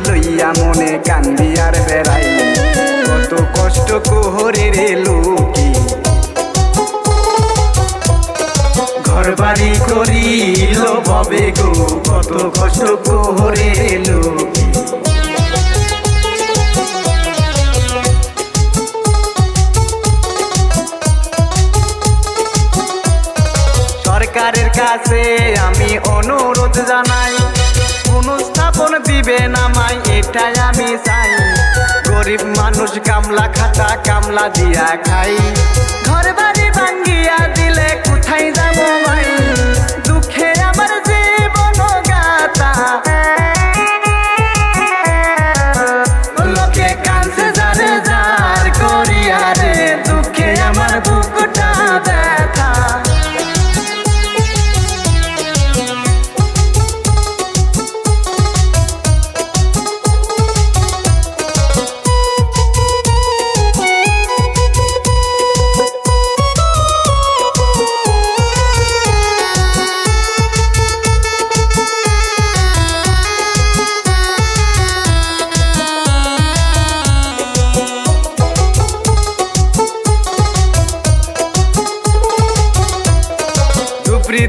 লইয়া মনে কান্দি আর বেড়াই কত কষ্ট কোহরে রে লোকি ঘর বাড়ি করিল ভবে গো কত কষ্ট কোহরে রে লোকি সরকারের কাছে আমি অনুরোধ জানাই পুনঃস্থাপন দিবে নামাই এটাই আমি চাই গরিব মানুষ কামলা খাটা কামলা দিয়া খাই ঘর বাড়ি ভাঙ্গিয়া দিলে কোথায় যাব ভাই দুঃখে আমার জীবন গাতা লোকে কাঁদছে যারে যার করিয়া রে দুঃখে আমার বুকটা ব্যথা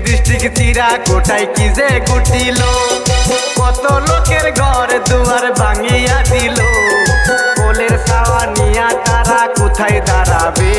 ডিস্ট্রিক্ট চিরা কোটাই কি যে গুটিল কত লোকের ঘর দুয়ার ভাঙিয়া দিল কোলের ছাওয়া নিয়া তারা কোথায় দাঁড়াবে